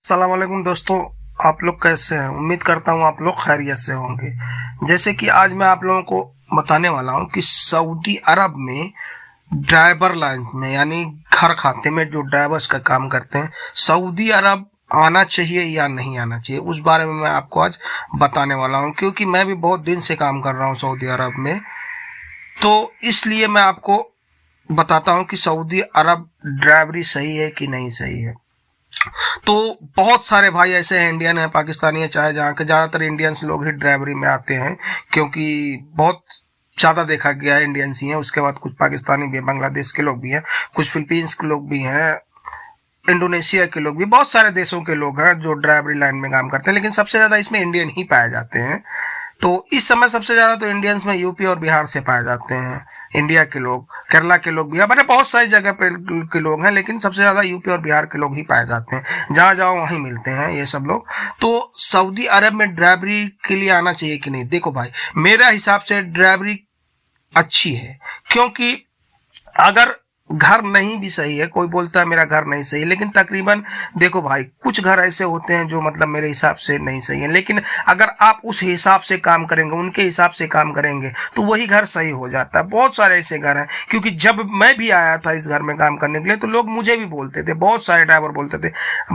अस्सलामुअलैकुम दोस्तों। आप लोग कैसे हैं? उम्मीद करता हूँ आप लोग खैरियत से होंगे। जैसे कि आज मैं आप लोगों को बताने वाला हूँ कि सऊदी अरब में ड्राइवर लाइन में यानी घर खाते में जो ड्राइवर्स का काम करते हैं, सऊदी अरब आना चाहिए या नहीं आना चाहिए, उस बारे में मैं आपको आज बताने वाला हूँ। क्योंकि मैं भी बहुत दिन से काम कर रहा हूँ सऊदी अरब में, तो इसलिए मैं आपको बताता हूँ कि सऊदी अरब ड्राइवरी सही है कि नहीं सही है। तो बहुत सारे भाई ऐसे हैं, इंडियन है, पाकिस्तानी है, चाहे जहाँ के ज़्यादातर इंडियंस लोग ही ड्राइवरी में आते हैं, क्योंकि बहुत ज़्यादा देखा गया है इंडियंस ही हैं। उसके बाद कुछ पाकिस्तानी भी हैं, बांग्लादेश के लोग भी हैं, कुछ फिलीपींस के लोग भी हैं, इंडोनेशिया के लोग भी, बहुत सारे देशों के लोग हैं जो ड्राइवरी लाइन में काम करते हैं। लेकिन सबसे ज़्यादा इसमें इंडियन ही पाए जाते हैं। तो इस समय सबसे ज़्यादा तो इंडियंस में यूपी और बिहार से पाए जाते हैं। इंडिया के लोग, केरला के लोग भी हैं, मैंने बहुत सारी जगह पे के लोग हैं, लेकिन सबसे ज़्यादा यूपी और बिहार के लोग ही पाए जाते हैं। जहाँ जाओ वहीं मिलते हैं ये सब लोग। तो सऊदी अरब में ड्राइवरी के लिए आना चाहिए कि नहीं? देखो भाई, मेरा हिसाब से ड्राइवरी अच्छी है, क्योंकि अगर घर नहीं भी सही है, कोई बोलता है मेरा घर नहीं सही है, लेकिन तकरीबन देखो भाई, कुछ घर ऐसे होते हैं जो मतलब मेरे हिसाब से नहीं सही है, लेकिन अगर आप उस हिसाब से काम करेंगे, उनके हिसाब से काम करेंगे, तो वही घर सही हो जाता है। बहुत सारे ऐसे घर हैं, क्योंकि जब मैं भी आया था इस घर में काम करने के लिए, तो लोग मुझे भी बोलते थे, बहुत सारे ड्राइवर बोलते थे,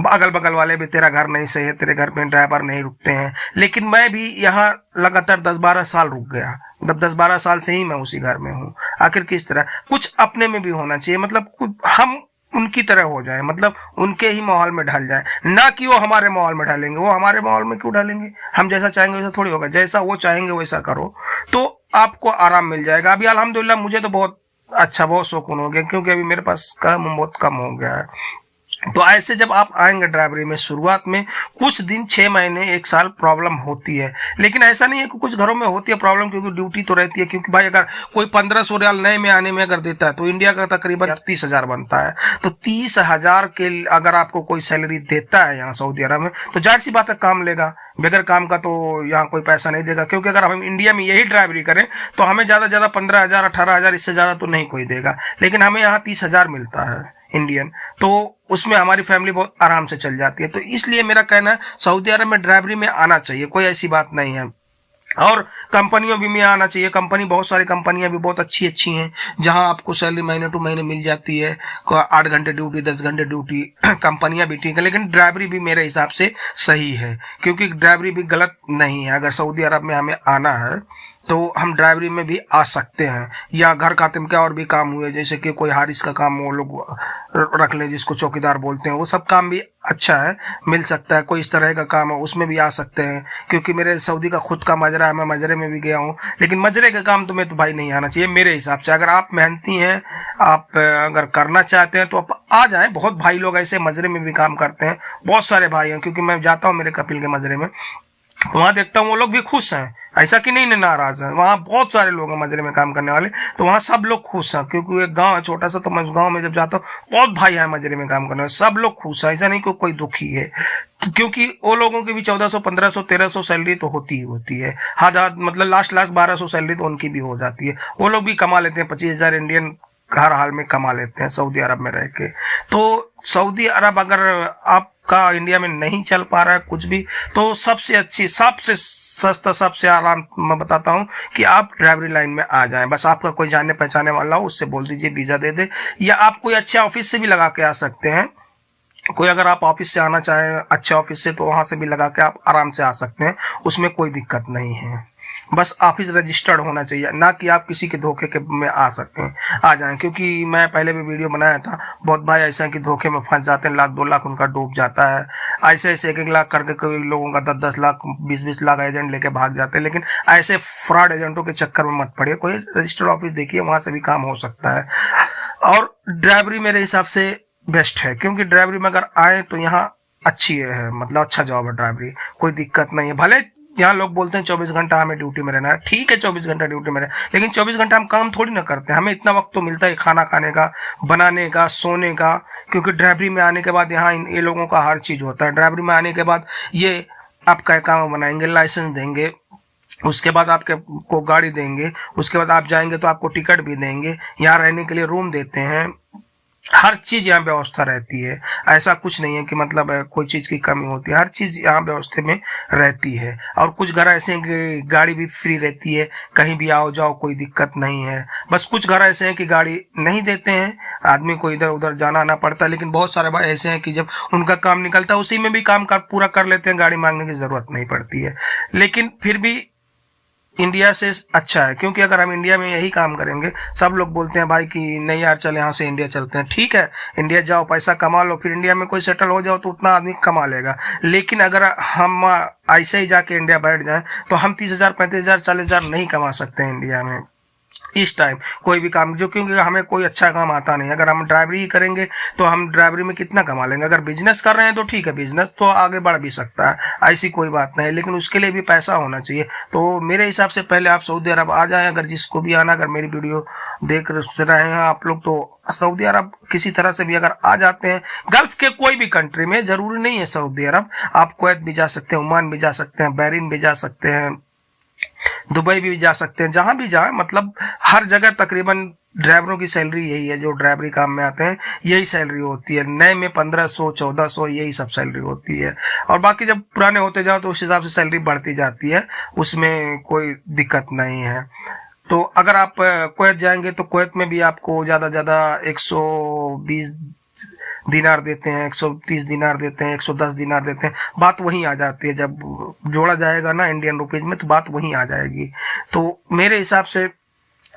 अगल बगल वाले भी, तेरा घर नहीं सही है, तेरे घर में ड्राइवर नहीं रुकते हैं। लेकिन मैं भी यहाँ लगातार 10-12 साल रुक गया, मतलब 10-12 साल से ही मैं उसी घर में हूँ। आखिर किस तरह कुछ अपने में भी होना चाहिए, मतलब हम उनकी तरह हो जाए, मतलब उनके ही माहौल में ढल जाए, ना कि वो हमारे माहौल में ढलेंगे। वो हमारे माहौल में क्यों ढलेंगे? हम जैसा चाहेंगे वैसा थोड़ी होगा, जैसा वो चाहेंगे वैसा करो तो आपको आराम मिल जाएगा। अभी अल्हम्दुलिल्लाह मुझे तो बहुत अच्छा, बहुत सुकून हो गया, क्योंकि अभी मेरे पास काम बहुत कम हो गया है। तो ऐसे जब आप आएंगे ड्राइवरी में, शुरुआत में कुछ दिन, 6 महीने, 1 साल प्रॉब्लम होती है, लेकिन ऐसा नहीं है कि कुछ घरों में होती है प्रॉब्लम, क्योंकि ड्यूटी तो रहती है। क्योंकि भाई अगर कोई 1500 रियाल नए में आने में अगर देता है, तो इंडिया का तकरीबन 30,000 बनता है। तो 30,000 के अगर आपको कोई सैलरी देता है यहाँ सऊदी अरब में, तो जाहिर सी बात है काम लेगा। बगैर काम का तो यहाँ कोई पैसा नहीं देगा, क्योंकि अगर हम इंडिया में यही ड्राइवरी करें तो हमें ज़्यादा से ज़्यादा 15,000, 18,000, इससे ज़्यादा तो नहीं कोई देगा। लेकिन हमें यहाँ 30,000 मिलता है इंडियन, तो उसमें हमारी फैमिली बहुत आराम से चल जाती है। तो इसलिए मेरा कहना है सऊदी अरब में ड्राइवरी में आना चाहिए, कोई ऐसी बात नहीं है। और कंपनियों भी में आना चाहिए। कंपनी, बहुत सारी कंपनियां भी बहुत अच्छी अच्छी हैं, जहां आपको सैलरी महीने टू महीने मिल जाती है। 8 घंटे ड्यूटी, 10 घंटे ड्यूटी, कंपनियां भी ठीक है, लेकिन ड्राइवरी भी मेरे हिसाब से सही है, क्योंकि ड्राइवरी भी गलत नहीं है। अगर सऊदी अरब में हमें आना है तो हम ड्राइवरी में भी आ सकते हैं, या घर खाते में क्या और भी काम हुए, जैसे कि कोई हारिस का काम वो लोग रख लें, जिसको चौकीदार बोलते हैं, वो सब काम भी अच्छा है, मिल सकता है। कोई इस तरह का काम है, उसमें भी आ सकते हैं, क्योंकि मेरे सऊदी का खुद का मजरा है, मैं मजरे में भी गया हूँ। लेकिन मजरे के काम तो मैं तो भाई नहीं आना चाहिए मेरे हिसाब से। अगर आप मेहनती हैं, आप अगर करना चाहते हैं, तो आप आ जाएं। बहुत भाई लोग ऐसे मजरे में भी काम करते हैं, बहुत सारे भाई हैं, क्योंकि मैं जाता हूँ मेरे कपिल के मजरे में, तो वहाँ देखता हूँ वो लोग भी खुश हैं, ऐसा कि नहीं नाराज हैं। वहाँ बहुत सारे लोग हैं मजरे में काम करने वाले, तो वहाँ सब लोग खुश हैं, क्योंकि एक गांव है छोटा सा, तो मैं उस गांव में जब जाता हूँ, बहुत भाई हैं मजरे में काम करने वाले, सब लोग खुश हैं, ऐसा नहीं कि कोई दुखी है। क्योंकि वो लोगों की भी 1400, 1500, 1300 सैलरी तो होती ही होती है, हाथ मतलब लास्ट 1200 सैलरी तो उनकी भी हो जाती है। वो लोग भी कमा लेते हैं 25,000 इंडियन हर हाल में कमा लेते हैं सऊदी अरब में रह के। तो सऊदी अरब अगर आपका इंडिया में नहीं चल पा रहा है कुछ भी, तो सबसे अच्छी, सबसे सस्ता, सबसे आराम मैं बताता हूँ कि आप ड्राइवरी लाइन में आ जाएं। बस आपका कोई जानने पहचाने वाला हो, उससे बोल दीजिए वीज़ा दे दे, या आप कोई अच्छे ऑफिस से भी लगा के आ सकते हैं। कोई अगर आप ऑफिस से आना चाहें, अच्छे ऑफिस से, तो वहां से भी लगा के आप आराम से आ सकते हैं, उसमें कोई दिक्कत नहीं है। बस ऑफिस रजिस्टर्ड होना चाहिए, ना कि आप किसी के धोखे के में आ सकते हैं, आ जाएं। क्योंकि मैं पहले भी वीडियो बनाया था, बहुत भाई ऐसे हैं कि धोखे में फंस जाते हैं, 1-2 लाख उनका डूब जाता है। ऐसे ऐसे 1-1 लाख करके कई लोगों का 10-10 लाख, 20-20 लाख एजेंट लेके भाग जाते हैं। लेकिन ऐसे फ्रॉड एजेंटों के चक्कर में मत पड़िए, कोई रजिस्टर्ड ऑफिस देखिए, वहां से भी काम हो सकता है। और ड्राइवरी मेरे हिसाब से बेस्ट है, क्योंकि ड्राइवरी में अगर आए तो यहाँ अच्छी है, मतलब अच्छा जॉब है ड्राइवरी, कोई दिक्कत नहीं है। भले यहाँ लोग बोलते हैं 24 घंटा हमें ड्यूटी में रहना है, ठीक है 24 घंटा ड्यूटी में रहे, लेकिन 24 घंटा हम काम थोड़ी ना करते हैं। हमें इतना वक्त तो मिलता है खाना खाने का, बनाने का, सोने का, क्योंकि ड्राइवरी में आने के बाद यहाँ ये लोगों का हर चीज़ होता है। ड्राइवरी में आने के बाद ये आपका काम बनाएंगे, लाइसेंस देंगे, उसके बाद आपके को गाड़ी देंगे, उसके बाद आप जाएंगे तो आपको टिकट भी देंगे, यहाँ रहने के लिए रूम देते हैं, हर चीज यहाँ व्यवस्था रहती है। ऐसा कुछ नहीं है कि मतलब कोई चीज की कमी होती है, हर चीज यहाँ व्यवस्था में रहती है। और कुछ घर ऐसे हैं कि गाड़ी भी फ्री रहती है, कहीं भी आओ जाओ कोई दिक्कत नहीं है। बस कुछ घर ऐसे हैं कि गाड़ी नहीं देते हैं, आदमी को इधर उधर जाना आना पड़ता है। लेकिन बहुत सारे भाई ऐसे हैं कि जब उनका काम निकलता है उसी में भी काम पूरा कर लेते हैं, गाड़ी मांगने की जरूरत नहीं पड़ती है। लेकिन फिर भी इंडिया से अच्छा है, क्योंकि अगर हम इंडिया में यही काम करेंगे, सब लोग बोलते हैं भाई कि नहीं यार चल यहाँ से इंडिया चलते हैं, ठीक है इंडिया जाओ पैसा कमा लो, फिर इंडिया में कोई सेटल हो जाओ तो उतना आदमी कमा लेगा। लेकिन अगर हम ऐसे ही जाके इंडिया बैठ जाएं तो हम 30,000 35,000 40,000 नहीं कमा सकते हैं इंडिया में इस टाइम कोई भी काम, जो क्योंकि हमें कोई अच्छा काम आता नहीं। अगर हम ड्राइवरी ही करेंगे तो हम ड्राइवरी में कितना कमा लेंगे। अगर बिजनेस कर रहे हैं तो ठीक है, बिजनेस तो आगे बढ़ भी सकता है, ऐसी कोई बात नहीं, लेकिन उसके लिए भी पैसा होना चाहिए। तो मेरे हिसाब से पहले आप सऊदी अरब आ जाएं, अगर जिसको भी आना, अगर मेरी वीडियो देख रहे हैं आप लोग तो सऊदी अरब किसी तरह से भी अगर आ जाते हैं, गल्फ के कोई भी कंट्री में, जरूरी नहीं है सऊदी अरब, आप कुवैत भी जा सकते हैं, ओमान भी जा सकते हैं, बहरीन भी जा सकते हैं, दुबई भी जा सकते हैं, जहां भी जाए, मतलब हर जगह तकरीबन ड्राइवरों की सैलरी यही है, जो ड्राइवरी काम में आते हैं यही सैलरी होती है। नए में 1500 1400 यही सब सैलरी होती है, और बाकी जब पुराने होते जाओ तो उस हिसाब से सैलरी बढ़ती जाती है, उसमें कोई दिक्कत नहीं है। तो अगर आप कुवैत जाएंगे तो कुवैत में भी आपको ज़्यादा ज़्यादा 120 दिनार देते हैं, 130 दिनार देते हैं, 110 दिनार देते हैं, बात वहीं आ जाती है। जब जोड़ा जाएगा ना इंडियन रुपीज में तो बात वहीं आ जाएगी। तो मेरे हिसाब से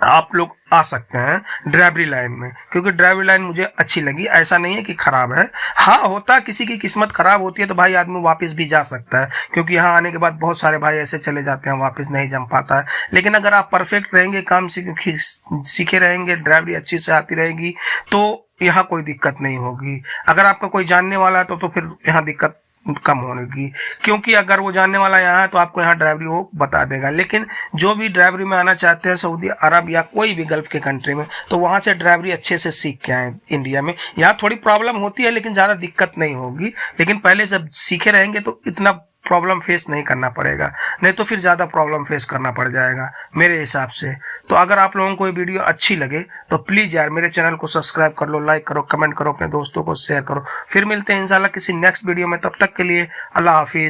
आप लोग आ सकते हैं ड्राइवरी लाइन में, क्योंकि ड्राइवरी लाइन मुझे अच्छी लगी, ऐसा नहीं है कि खराब है। हाँ होता किसी की किस्मत खराब होती है तो भाई आदमी वापस भी जा सकता है, क्योंकि यहाँ आने के बाद बहुत सारे भाई ऐसे चले जाते हैं, वापस नहीं जम पाता है। लेकिन अगर आप परफेक्ट रहेंगे, काम सीखे रहेंगे, ड्राइवरी अच्छी से आती रहेगी तो यहाँ कोई दिक्कत नहीं होगी। अगर आपका कोई जानने वाला है तो फिर यहाँ दिक्कत कम होने की, क्योंकि अगर वो जानने वाला यहाँ है तो आपको यहाँ ड्राइवरी वो बता देगा। लेकिन जो भी ड्राइवरी में आना चाहते हैं सऊदी अरब या कोई भी गल्फ के कंट्री में, तो वहाँ से ड्राइवरी अच्छे से सीख के आए इंडिया में। यहाँ थोड़ी प्रॉब्लम होती है लेकिन ज़्यादा दिक्कत नहीं होगी, लेकिन पहले जब सीखे रहेंगे तो इतना प्रॉब्लम फेस नहीं करना पड़ेगा, नहीं तो फिर ज़्यादा प्रॉब्लम फेस करना पड़ जाएगा मेरे हिसाब से। तो अगर आप लोगों को ये वीडियो अच्छी लगे तो प्लीज़ यार मेरे चैनल को सब्सक्राइब कर लो, लाइक करो, कमेंट करो, अपने दोस्तों को शेयर करो। फिर मिलते हैं इंशाल्लाह किसी नेक्स्ट वीडियो में, तब तक के लिए अल्लाह हाफिज़।